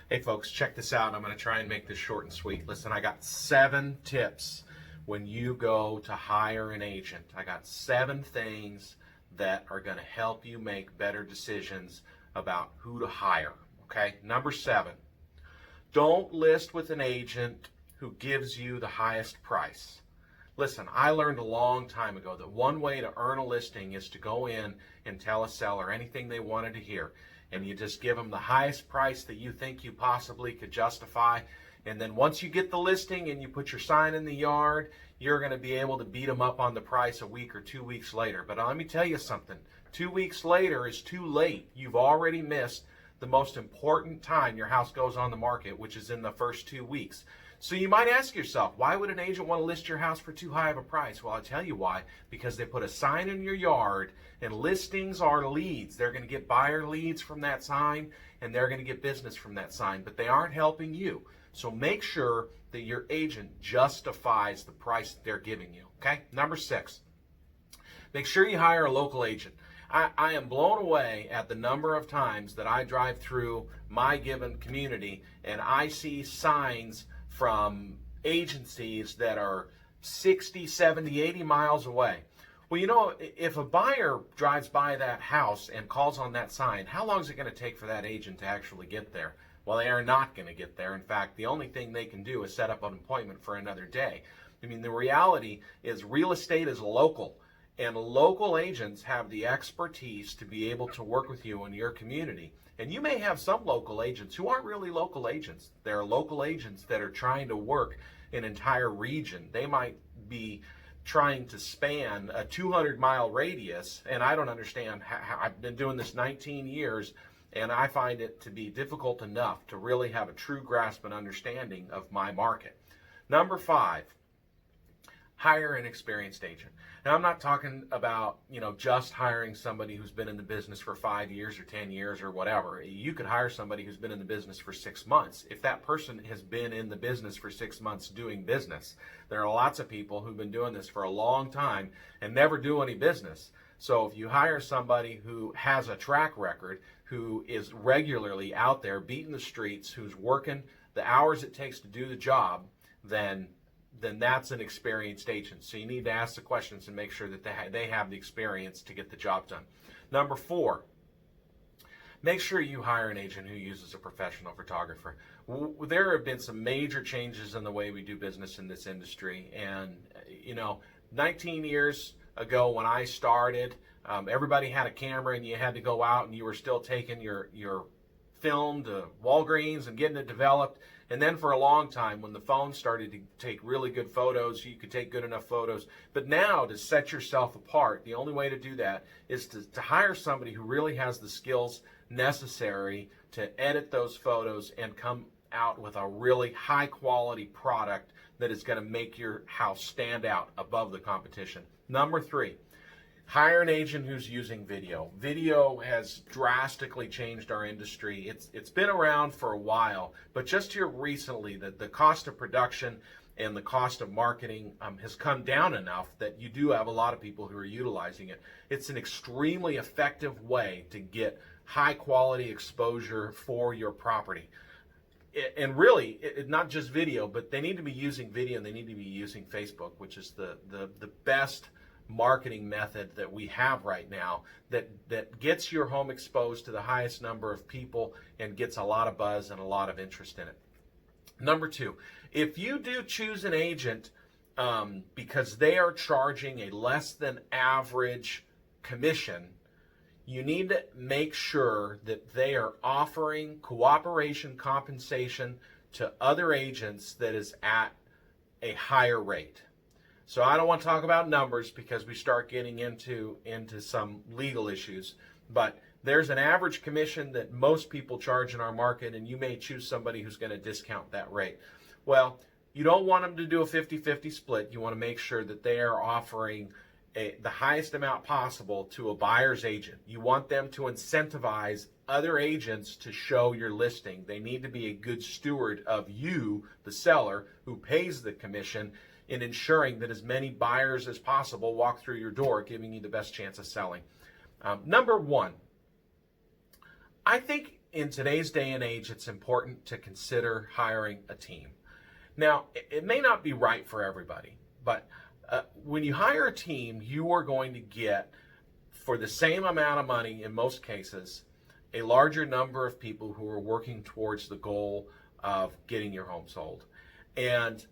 Hey folks, check this out. I'm going to try and make this short and sweet. Listen, I got 7 tips when you go to hire an agent. I got 7 things that are going to help you make better decisions about who to hire. Okay, number 7, don't list with an agent who gives you the highest price. Listen, I learned a long time ago that one way to earn a listing is to go in and tell a seller anything they wanted to hear. And you just give them the highest price that you think you possibly could justify. And then once you get the listing and you put your sign in the yard, you're going to be able to beat them up on the price a week or 2 weeks later. But let me tell you something. 2 weeks later is too late. You've already missed the most important time your house goes on the market, which is in the first 2 weeks. So you might ask yourself, why would an agent want to list your house for too high of a price? Well, I'll tell you why. Because they put a sign in your yard, and listings are leads. They're going to get buyer leads from that sign, and they're going to get business from that sign, but they aren't helping you. So make sure that your agent justifies the price that they're giving you, okay? Number 6, make sure you hire a local agent. I am blown away at the number of times that I drive through my given community and I see signs from agencies that are 60, 70, 80 miles away. Well, you know, if a buyer drives by that house and calls on that sign, how long is it going to take for that agent to actually get there? Well, they are not going to get there. In fact, the only thing they can do is set up an appointment for another day. I mean, the reality is real estate is local, and local agents have the expertise to be able to work with you in your community. And you may have some local agents who aren't really local agents. There are local agents that are trying to work an entire region. They might be trying to span a 200-mile radius, and I don't understand how I've been doing this 19 years, and I find it to be difficult enough to really have a true grasp and understanding of my market. Number 5, hire an experienced agent. Now, I'm not talking about, just hiring somebody who's been in the business for 5 years or 10 years or whatever. You could hire somebody who's been in the business for 6 months. If that person has been in the business for 6 months doing business, there are lots of people who've been doing this for a long time and never do any business. So if you hire somebody who has a track record, who is regularly out there beating the streets, who's working the hours it takes to do the job, then that's an experienced agent. So you need to ask the questions and make sure that they have the experience to get the job done. Number 4, make sure you hire an agent who uses a professional photographer. There have been some major changes in the way we do business in this industry. And, 19 years ago when I started, everybody had a camera and you had to go out and you were still taking your film to Walgreens and getting it developed. And then for a long time, when the phone started to take really good photos, you could take good enough photos. But now, to set yourself apart, the only way to do that is to hire somebody who really has the skills necessary to edit those photos and come out with a really high quality product that is going to make your house stand out above the competition. Number 3, hire an agent who's using video. Video has drastically changed our industry. It's been around for a while, but just here recently, the cost of production and the cost of marketing has come down enough that you do have a lot of people who are utilizing it. It's an extremely effective way to get high quality exposure for your property. And really, not just video, but they need to be using video and they need to be using Facebook, which is the best marketing method that we have right now that gets your home exposed to the highest number of people and gets a lot of buzz and a lot of interest in it. Number 2, if you do choose an agent because they are charging a less than average commission, you need to make sure that they are offering cooperation compensation to other agents that is at a higher rate. So I don't want to talk about numbers because we start getting into some legal issues, but there's an average commission that most people charge in our market, and you may choose somebody who's going to discount that rate. Well, you don't want them to do a 50-50 split. You want to make sure that they are offering the highest amount possible to a buyer's agent. You want them to incentivize other agents to show your listing. They need to be a good steward of you, the seller, who pays the commission, in ensuring that as many buyers as possible walk through your door, giving you the best chance of selling. Number 1, I think in today's day and age, it's important to consider hiring a team. Now, it may not be right for everybody, but when you hire a team, you are going to get, for the same amount of money in most cases, a larger number of people who are working towards the goal of getting your home sold. And,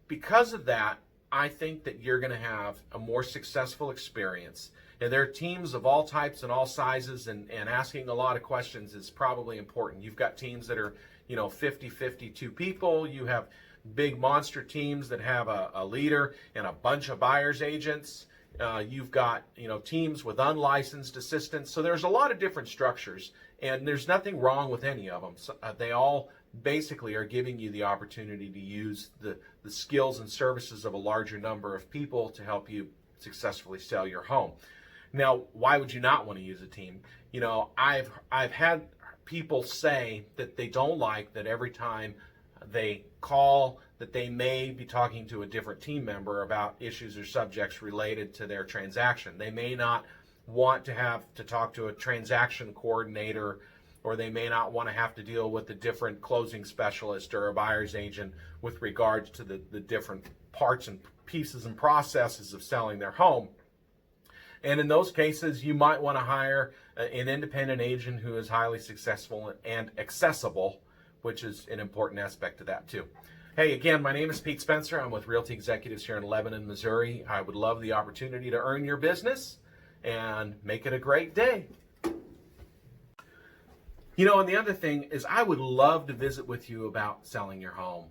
because of that, I think that you're going to have a more successful experience. And there are teams of all types and all sizes, and asking a lot of questions is probably important. You've got teams that are, 50, 52 people. You have big monster teams that have a leader and a bunch of buyer's agents. You've got, teams with unlicensed assistants. So there's a lot of different structures, and there's nothing wrong with any of them. So, they all basically are giving you the opportunity to use the skills and services of a larger number of people to help you successfully sell your home. Now, why would you not want to use a team? I've had people say that they don't like that every time they call that they may be talking to a different team member about issues or subjects related to their transaction. They may not want to have to talk to a transaction coordinator, or they may not want to have to deal with a different closing specialist or a buyer's agent with regards to the different parts and pieces and processes of selling their home. And in those cases, you might want to hire an independent agent who is highly successful and accessible, which is an important aspect of that too. Hey, again, my name is Pete Spencer. I'm with Realty Executives here in Lebanon, Missouri. I would love the opportunity to earn your business and make it a great day. And the other thing is, I would love to visit with you about selling your home.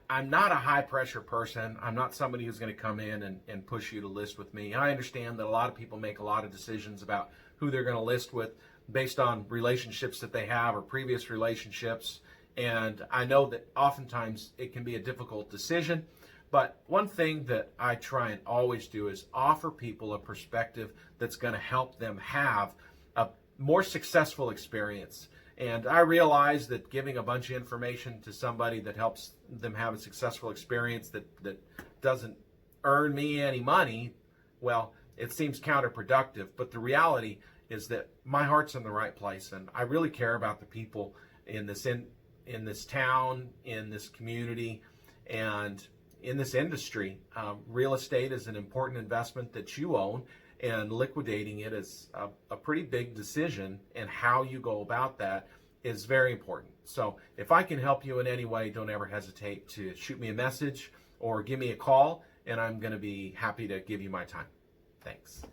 I'm not a high pressure person. I'm not somebody who's going to come in and push you to list with me. I understand that a lot of people make a lot of decisions about who they're going to list with based on relationships that they have or previous relationships. And I know that oftentimes it can be a difficult decision. But one thing that I try and always do is offer people a perspective that's going to help them have a more successful experience. And I realize that giving a bunch of information to somebody that helps them have a successful experience that doesn't earn me any money, well, it seems counterproductive. But the reality is that my heart's in the right place, and I really care about the people in this town, in this community, and in this industry. Real estate is an important investment that you own, and liquidating it is a pretty big decision, and how you go about that is very important. So if I can help you in any way, don't ever hesitate to shoot me a message or give me a call, and I'm going to be happy to give you my time. Thanks.